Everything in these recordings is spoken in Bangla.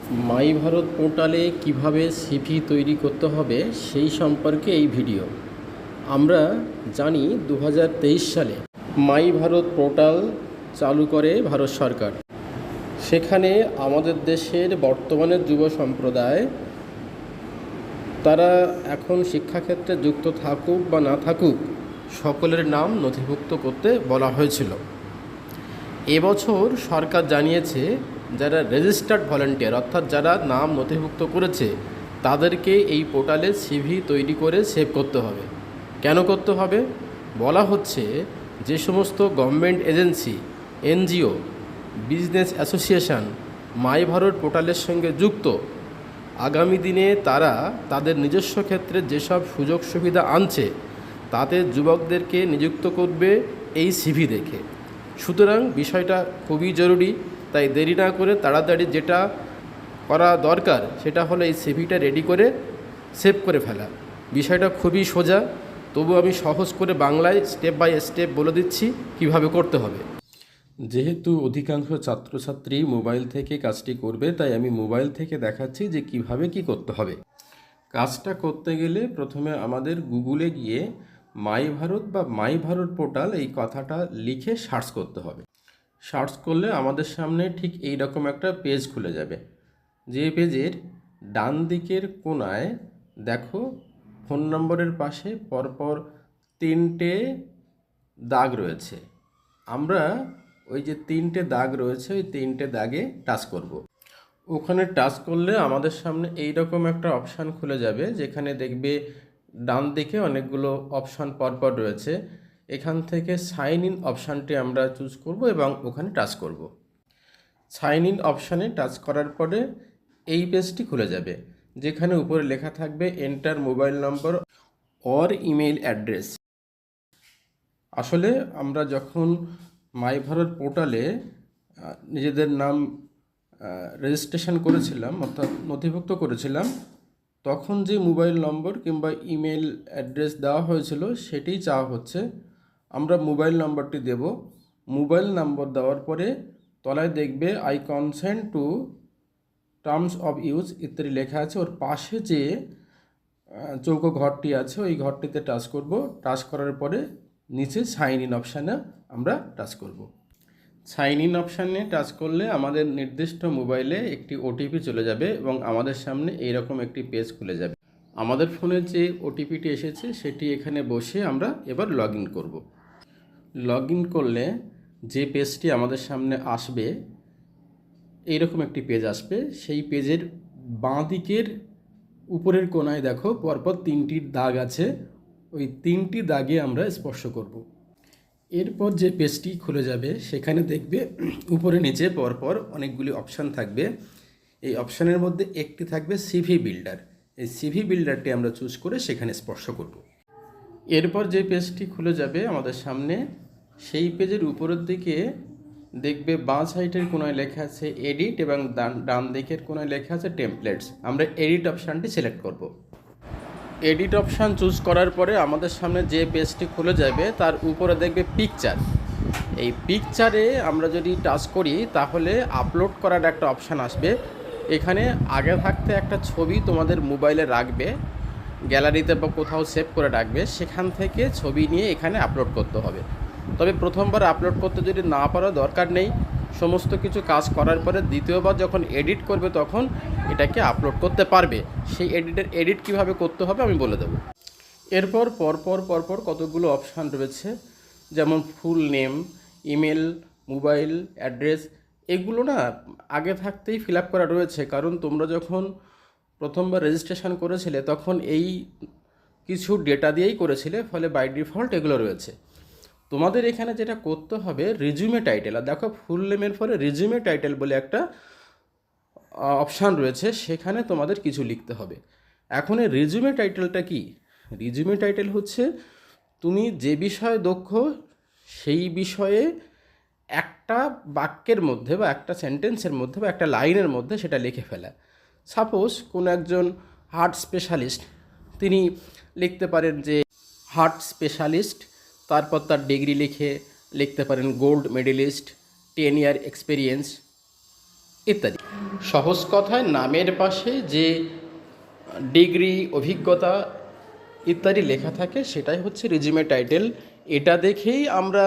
মাই ভারত পোর্টালে কিভাবে সিভি তৈরি করতে হবে সেই সম্পর্কে এই ভিডিও। আমরা জানি 2023 সালে মাই ভারত পোর্টাল চালু করে ভারত সরকার। সেখানে আমাদের দেশের বর্তমানের যুব সম্প্রদায় তারা এখন শিক্ষাক্ষেত্রে যুক্ত থাকুক বা না থাকুক, সকলের নাম নথিভুক্ত করতে বলা হয়েছিল। এবছর সরকার জানিয়েছে যারা রেজিস্টার্ড ভলান্টিয়ার অর্থাৎ যারা নাম নথিভুক্ত করেছে তাদেরকে এই পোর্টালে সিভি তৈরি করে সেভ করতে হবে। কেন করতে হবে? বলা হচ্ছে যে সমস্ত government agency, NGO, business association my Bharat পোর্টালের সঙ্গে যুক্ত, আগামী দিনে তারা তাদের নিজস্ব ক্ষেত্রে যেসব সুযোগ সুবিধা আনছে তাতে যুবকদেরকে নিযুক্ত করবে এই সিভি দেখে। সুতরাং বিষয়টা খুবই জরুরি, তাই দেরি না করে তাড়াতাড়ি যেটা করা দরকার সেটা হলো এই সিভিটা রেডি করে সেভ করে ফেলা। বিষয়টা খুবই সোজা, তবু আমি সহজ করে বাংলায় স্টেপ বাই স্টেপ বলে দিচ্ছি কিভাবে করতে হবে। যেহেতু অধিকাংশ ছাত্রছাত্রী মোবাইল থেকে কাজটি করবে, তাই আমি মোবাইল থেকে দেখাচ্ছি যে কিভাবে কি করতে হবে। কাজটা করতে গেলে প্রথমে আমাদের গুগলে গিয়ে মাই ভারত বা মাই ভারত পোর্টাল এই কথাটা লিখে সার্চ করতে হবে। সার্চ করলে আমাদের সামনে ঠিক এই রকম একটা পেজ খুলে যাবে। যে পেজের ডান দিকের কোণায় দেখো ফোন নম্বরের পাশে পরপর 3টে দাগ রয়েছে। আমরা ওই যে 3টে দাগ রয়েছে ওই 3টে দাগে টাচ করব। ওখানে টাচ করলে আমাদের সামনে এই রকম একটা অপশান খুলে যাবে, যেখানে দেখবে ডান দিকে অনেকগুলো অপশান পরপর রয়েছে। এখান থেকে সাইন ইন অপশানটি আমরা চুজ করব এবং ওখানে টাচ করব। সাইন ইন অপশানে টাচ করার পরে এই পেজটি খুলে যাবে, যেখানে উপরে লেখা থাকবে enter mobile number or email address. আসলে আমরা যখন মাই ভারত পোর্টালে নিজেদের নাম রেজিস্ট্রেশন করেছিলাম অর্থাৎ নথিভুক্ত করেছিলাম, তখন যে মোবাইল নম্বর কিংবা ইমেল অ্যাড্রেস দেওয়া হয়েছিল সেটাই চাওয়া হচ্ছে। আমরা মোবাইল নম্বরটি দেব। মোবাইল নম্বর দেওয়ার পরে তলায় দেখবে I consent to terms of use ইত্যাদি লেখা আছে। ওর পাশে যে চৌকো ঘরটি আছে ওই ঘরটিতে টাচ করব। টাচ করার পরে নিচে সাইন ইন অপশানে আমরা টাচ করব। সাইন ইন অপশানে টাচ করলে আমাদের নির্দিষ্ট মোবাইলে একটি ওটিপি চলে যাবে এবং আমাদের সামনে এইরকম একটি পেজ খুলে যাবে। আমাদের ফোনে যে ওটিপিটি এসেছে সেটি এখানে বসে আমরা এবার লগ ইন করব। লগ ইন করলে যে পেজটি আমাদের সামনে আসবে, এইরকম একটি পেজ আসবে। সেই পেজের বাঁ দিকের উপরের কোণায় দেখো পরপর 3টি দাগ আছে, ওই 3টি দাগে আমরা স্পর্শ করব। এরপর যে পেজটি খুলে যাবে সেখানে দেখবে উপরে নিচে পরপর অনেকগুলি অপশান থাকবে। এই অপশানের মধ্যে একটি থাকবে সিভি বিল্ডার। এই সিভি বিল্ডারটি আমরা চুজ করে সেখানে স্পর্শ করব। এরপর যে পেজটি খুলে যাবে আমাদের সামনে, সেই পেজের উপরের দিকে দেখবে বাঁ সাইডের কোণায় লেখা আছে এডিট এবং ডান দিকের কোণায় লেখা আছে টেমপ্লেটস। আমরা এডিট অপশানটি সিলেক্ট করব। এডিট অপশান চুজ করার পরে আমাদের সামনে যে পেজটি খুলে যাবে তার উপরে দেখবে পিকচার। এই পিকচারে আমরা যদি টাচ করি তাহলে আপলোড করার একটা অপশান আসবে। এখানে আগে থাকতে একটা ছবি তোমাদের মোবাইলে রাখবে, গ্যালারিতে বা কোথাও সেভ করে রাখবে, সেখান থেকে ছবি নিয়ে এখানে আপলোড করতে হবে। তবে প্রথমবার আপলোড করতে যদি না পারো দরকার নেই, সমস্ত কিছু কাজ করার পরে দ্বিতীয়বার যখন এডিট করবে তখন এটাকে আপলোড করতে পারবে। সেই এডিট কিভাবে করতে হবে আমি বলে দেব। এরপর পরপর কতগুলো অপশান রয়েছে, যেমন full name, email, mobile address. এগুলো না আগে থাকতেই ফিল আপ করা রয়েছে, কারণ তোমরা যখন প্রথমবার রেজিস্ট্রেশন করেছিলে তখন এই কিছু ডেটা দিয়েই করেছিলে, ফলে বাই ডিফল্ট এগুলো রয়েছে। তোমাদের এখানে যেটা করতে হবে রিজিউমে টাইটেল, আর দেখো ফুল নেমের পরে রিজিউমে টাইটেল বলে একটা অপশান রয়েছে, সেখানে তোমাদের কিছু লিখতে হবে। এখন এই রিজিউমে টাইটেলটা কি? রিজিউমে টাইটেল হচ্ছে তুমি যে বিষয়ে দক্ষ সেই বিষয়ে একটা বাক্যের মধ্যে বা একটা সেন্টেন্সের মধ্যে বা একটা লাইনের মধ্যে সেটা লিখে ফেলা। সাপোজ কোনো একজন হার্ট স্পেশালিস্ট, তিনি লিখতে পারেন যে হার্ট স্পেশালিস্ট, তারপর তার ডিগ্রি লিখতে পারেন গোল্ড মেডেলিস্ট, 10 ইয়ার এক্সপিরিয়েন্স, ইত্যাদি। সহজ কথায় নামের পাশে যে ডিগ্রি, অভিজ্ঞতা ইত্যাদি লেখা থাকে সেটাই হচ্ছে রেজিউমে টাইটেল। এটা দেখেই আমরা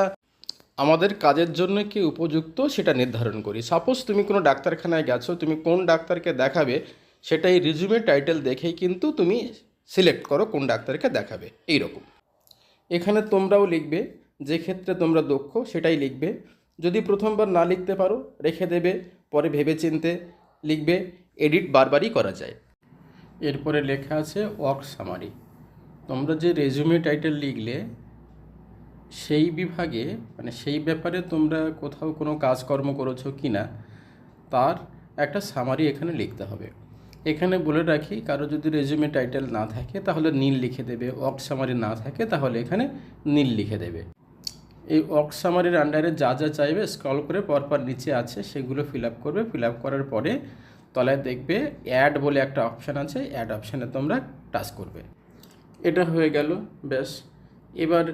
আমাদের কাজের জন্য কি উপযুক্ত সেটা নির্ধারণ করি। সাপোজ তুমি কোনো ডাক্তারখানায় গেছো, তুমি কোন ডাক্তারকে দেখাবে সেটাই রেজিউমে টাইটেল দেখেই কিন্তু তুমি সিলেক্ট করো কোন ডাক্তারকে দেখাবে। এই রকম এখানে তোমরাও লিখবে, যে ক্ষেত্রে তোমরা দক্ষ সেটাই লিখবে। যদি প্রথমবার না লিখতে পারো রেখে দেবে, পরে ভেবেচিন্তে লিখবে। এডিট বারবারই করা যায়। এরপরে লেখা আছে ওয়ার্ক সামারি। তোমরা যে রেজিউমে টাইটেল লিখলে সেই বিভাগে মানে সেই ব্যাপারে তোমরা কোথাও কোনো কাজকর্ম করেছো কি না তার একটা সামারি এখানে লিখতে হবে। এখানে বলে রাখি, কারো যদি রেজিউমে টাইটেল না থাকে তাহলে নীল লিখে দেবে, ওয়ার্ক সামারি না থাকে তাহলে এখানে নীল লিখে দেবে। এই ওয়ার্ক সামারির আন্ডারে যা যা চাইবে স্ক্রল করে পরপর নিচে আছে সেগুলো ফিল আপ করবে। ফিল আপ করার পরে তলায় দেখবে অ্যাড বলে একটা অপশান আছে, অ্যাড অপশানে তোমরা টাচ করবে। এটা হয়ে গেল, ব্যাস। এবার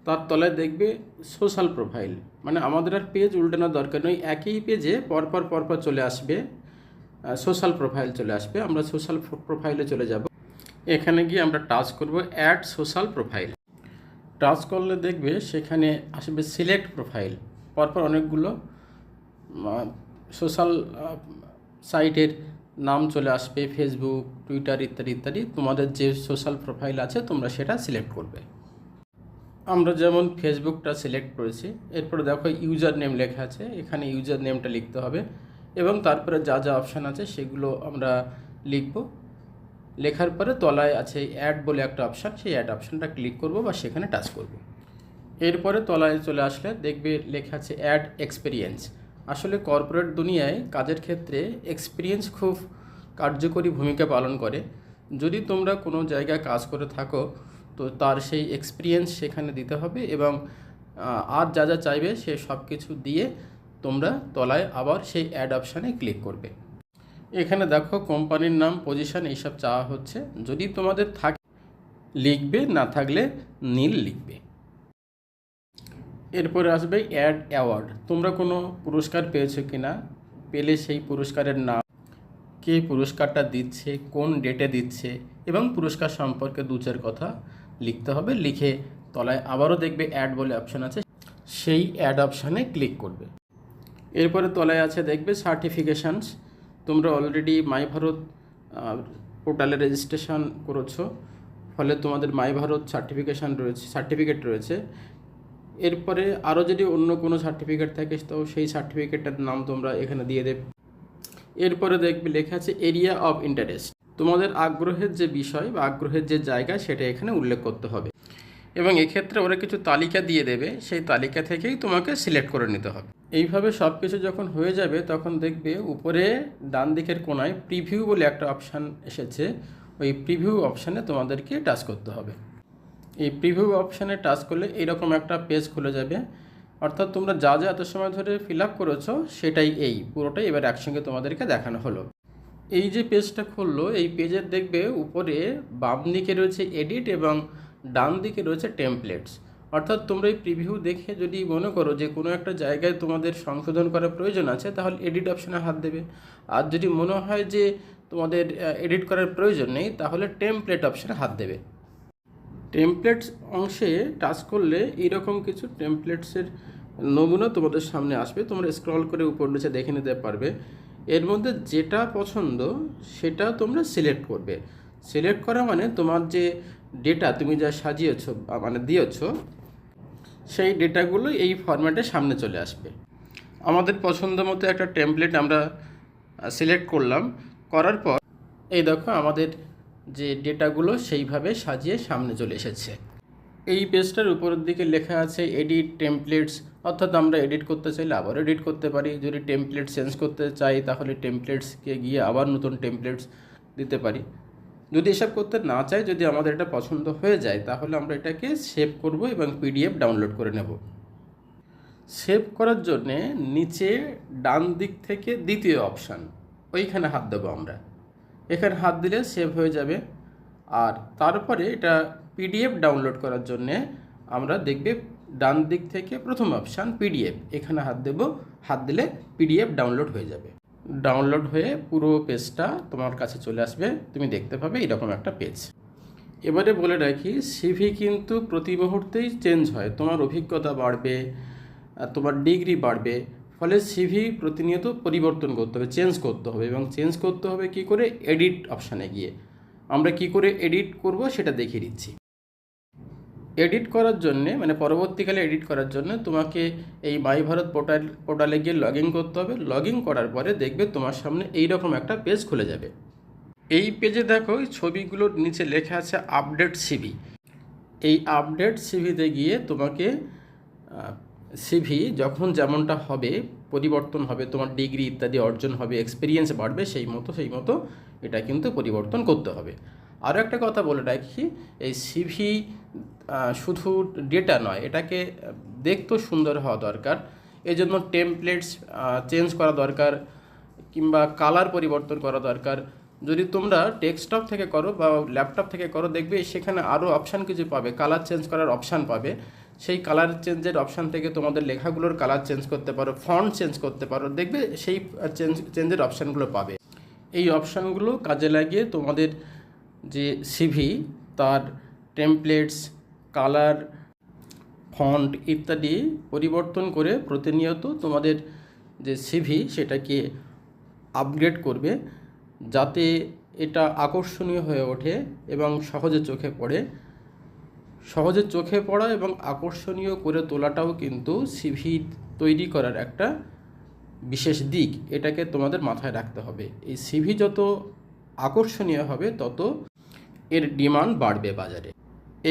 তার তলায় দেখবে সোশ্যাল প্রোফাইল, মানে আমাদের আর পেজ উল্টানোর দরকার নেই, একই পেজে পরপর চলে আসবে সোশ্যাল প্রোফাইল চলে আসবে। আমরা সোশ্যাল প্রোফাইলে চলে যাব। এখানে গিয়ে আমরা টাচ করব অ্যাড সোশ্যাল প্রোফাইল। টাচ করলে দেখবে সেখানে আসবে সিলেক্ট প্রোফাইল। পরপর অনেকগুলো সোশ্যাল সাইটের নাম চলে আসবে, ফেসবুক, টুইটার ইত্যাদি ইত্যাদি। তোমাদের যে সোশ্যাল প্রোফাইল আছে তোমরা সেটা সিলেক্ট করবে। আমরা যেমন ফেসবুকটা সিলেক্ট করেছি। এরপরে দেখো ইউজার নেম লেখা আছে, এখানে ইউজার নেমটা লিখতে হবে এবং তারপরে যা যা অপশান আছে সেগুলো আমরা লিখব। লেখার পরে তলায় আছে অ্যাড বলে একটা অপশান, সেই অ্যাড অপশানটা ক্লিক করব বা সেখানে টাচ করব। এরপরে তলায় চলে আসলে দেখবে লেখা আছে অ্যাড এক্সপিরিয়েন্স। আসলে কর্পোরেট দুনিয়ায় কাজের ক্ষেত্রে এক্সপিরিয়েন্স খুব কার্যকরী ভূমিকা পালন করে। যদি তোমরা কোনো জায়গায় কাজ করে থাকো তো তার সেই এক্সপিরিয়েন্স সেখানে দিতে হবে এবং আর যা যা চাইবে সে সব কিছু দিয়ে তোমরা তলায় আবার সেই অ্যাড অপশানে ক্লিক করবে। এখানে দেখো কোম্পানির নাম, পজিশন এইসব চাওয়া হচ্ছে। যদি তোমাদের থাকে লিখবে, না থাকলে নীল লিখবে। এরপরে আসবে অ্যাড অ্যাওয়ার্ড। তোমরা কোনো পুরস্কার পেয়েছো কি না, পেলে সেই পুরস্কারের নাম, কে পুরস্কারটা দিচ্ছে, কোন ডেটে দিচ্ছে এবং পুরস্কার সম্পর্কে দু চার কথা লিখতে হবে। লিখে তলায় আবারও দেখবে অ্যাড বলে অপশান আছে, সেই অ্যাড অপশানে ক্লিক করবে। এরপরে তলায় আছে দেখবে সার্টিফিকেশানস। তোমরা অলরেডি মাই ভারত পোর্টালে রেজিস্ট্রেশন করেছো, ফলে তোমাদের মাই ভারত সার্টিফিকেট রয়েছে। এরপরে আরও যদি অন্য কোনো সার্টিফিকেট থাকে তো সেই সার্টিফিকেটটার নাম তোমরা এখানে দিয়ে দেবে। এরপরে দেখবে লেখা আছে এরিয়া অফ ইন্টারেস্ট। তোমাদের আগ্রহের যে বিষয় বা আগ্রহের যে জায়গা সেটা এখানে উল্লেখ করতে হবে এবং এক্ষেত্রে ওরা কিছু তালিকা দিয়ে দেবে, সেই তালিকা থেকেই তোমাকে সিলেক্ট করে নিতে হবে। এইভাবে সব কিছু যখন হয়ে যাবে তখন দেখবে উপরে ডান দিকের কোণায় প্রিভিউ বলে একটা অপশান এসেছে, ওই প্রিভিউ অপশানে তোমাদেরকে টাচ করতে হবে। এই প্রিভিউ অপশানে টাচ করলে এইরকম একটা পেজ খুলে যাবে, অর্থাৎ তোমরা যা যা এত সময় ধরে ফিল আপ করেছো সেটাই এই পুরোটাই এবার একসঙ্গে তোমাদেরকে দেখানো হলো। এই যে পেজটা খুললো, এই পেজের দেখবে উপরে বাম দিকে রয়েছে এডিট এবং ডান দিকে রয়েছে টেমপ্লেটস। অর্থাৎ তোমরা এই প্রিভিউ দেখে যদি মনে করো যে কোনো একটা জায়গায় তোমাদের সংশোধন করার প্রয়োজন আছে তাহলে এডিট অপশানে হাত দেবে, আর যদি মনে হয় যে তোমাদের এডিট করার প্রয়োজন নেই তাহলে টেমপ্লেট অপশানে হাত দেবে। টেমপ্লেটস অংশে টাচ করলে এইরকম কিছু টেমপ্লেটসের নমুনা তোমাদের সামনে আসবে, তোমরা স্ক্রল করে উপর নিচে দেখে নিতে পারবে। এর মধ্যে যেটা পছন্দ সেটা তোমরা সিলেক্ট করবে। সিলেক্ট করা মানে তোমার যে ডেটা তুমি যা সাজিয়েছো মানে দিয়েছো সেই ডেটাগুলো এই ফরম্যাটে সামনে চলে আসবে। আমাদের পছন্দ মতো একটা টেমপ্লেট আমরা সিলেক্ট করলাম, করার পর এই দেখো আমাদের যে ডেটাগুলো সেইভাবে সাজিয়ে সামনে চলে এসেছে। এই পেজটার উপরের দিকে লেখা আছে এডিট টেমপ্লেটস, অর্থাৎ আমরা এডিট করতে চাইলে আবার এডিট করতে পারি। যদি টেমপ্লেট চেঞ্জ করতে চাই তাহলে টেমপ্লেটসকে গিয়ে আবার নতুন টেমপ্লেটস দিতে পারি। যদি এসব করতে না চাই, যদি আমাদের এটা পছন্দ হয়ে যায় তাহলে আমরা এটাকে সেভ করব এবং পিডিএফ ডাউনলোড করে নেব। সেভ করার জন্যে নিচে ডান দিক থেকে দ্বিতীয় অপশান, ওইখানে হাত দেবো আমরা। এখানে হাত দিলে সেভ হয়ে যাবে। আর তারপরে এটা পিডিএফ ডাউনলোড করার জন্যে আমরা দেখবে ডান দিক থেকে প্রথম অপশান পিডিএফ, এখানে হাত দেব। হাত দিলে পিডিএফ ডাউনলোড হয়ে যাবে। ডাউনলোড হয়ে পুরো পেজটা তোমার কাছে চলে আসবে, তুমি দেখতে পাবে এরকম একটা পেজ। এবারে বলে রাখি, সিভি কিন্তু প্রতি মুহূর্তেই চেঞ্জ হয়, তোমার অভিজ্ঞতা বাড়বে, তোমার ডিগ্রি বাড়বে, ফলে সিভি প্রতিনিয়ত পরিবর্তন করতে হবে, চেঞ্জ করতে হবে। এবং চেঞ্জ করতে হবে কি করে? এডিট অপশানে গিয়ে। আমরা কি করে এডিট করব সেটা দেখিয়ে দিচ্ছি। এডিট করার জন্যে, মানে পরবর্তীকালে এডিট করার জন্য তোমাকে এই মাই ভারত পোর্টালে গিয়ে লগ ইন করতে হবে। লগ ইন করার পরে দেখবে তোমার সামনে এইরকম একটা পেজ খুলে যাবে। এই পেজে দেখো ছবিগুলোর নিচে লেখা আছে আপডেট সিভি। এই আপডেট সিভিতে গিয়ে তোমাকে সিভি যখন যেমনটা হবে, পরিবর্তন হবে, তোমার ডিগ্রি ইত্যাদি অর্জন হবে, এক্সপিরিয়েন্স বাড়বে, সেই মতো এটা কিন্তু পরিবর্তন করতে হবে। আরও একটা কথা বলে রাখি, এই সিভি শুধু ডেটা নয়, এটাকে দেখতেও সুন্দর হওয়া দরকার। এই জন্য টেমপ্লেটস চেঞ্জ করা দরকার, কিংবা কালার পরিবর্তন করা দরকার। যদি তোমরা ডেস্কটপ থেকে করো বা ল্যাপটপ থেকে করো, দেখবে সেখানে আরও অপশান কিছু পাবে, কালার চেঞ্জ করার অপশান পাবে। সেই কালার চেঞ্জের অপশান থেকে তোমাদের লেখাগুলোর কালার চেঞ্জ করতে পারো, ফন্ট চেঞ্জ করতে পারো, দেখবে সেই চেঞ্জের অপশানগুলো পাবে। এই অপশানগুলো কাজে লাগিয়ে তোমাদের যে সিভি, তার টেমপ্লেটস, কালার, ফন্ট ইত্যাদি পরিবর্তন করে প্রতিনিয়ত তোমাদের যে সিভি সেটাকে আপগ্রেড করবে, যাতে এটা আকর্ষণীয় হয়ে ওঠে এবং সহজে চোখে পড়ে। সহজে চোখে পড়া এবং আকর্ষণীয় করে তোলাটাও কিন্তু সিভি তৈরি করার একটা বিশেষ দিক, এটাকে তোমাদের মাথায় রাখতে হবে। এই সিভি যত আকর্ষণীয় হবে তত এর ডিমান্ড বাড়বে বাজারে।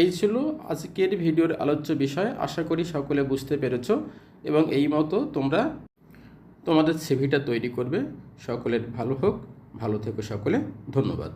এই ছিল আজকের ভিডিওর আলোচ্য বিষয়। আশা করি সকলে বুঝতে পেরেছো এবং এই মতো তোমরা তোমাদের সিভিটা তৈরি করবে। সকলের ভালো হোক, ভালো থেকো সকলে, ধন্যবাদ।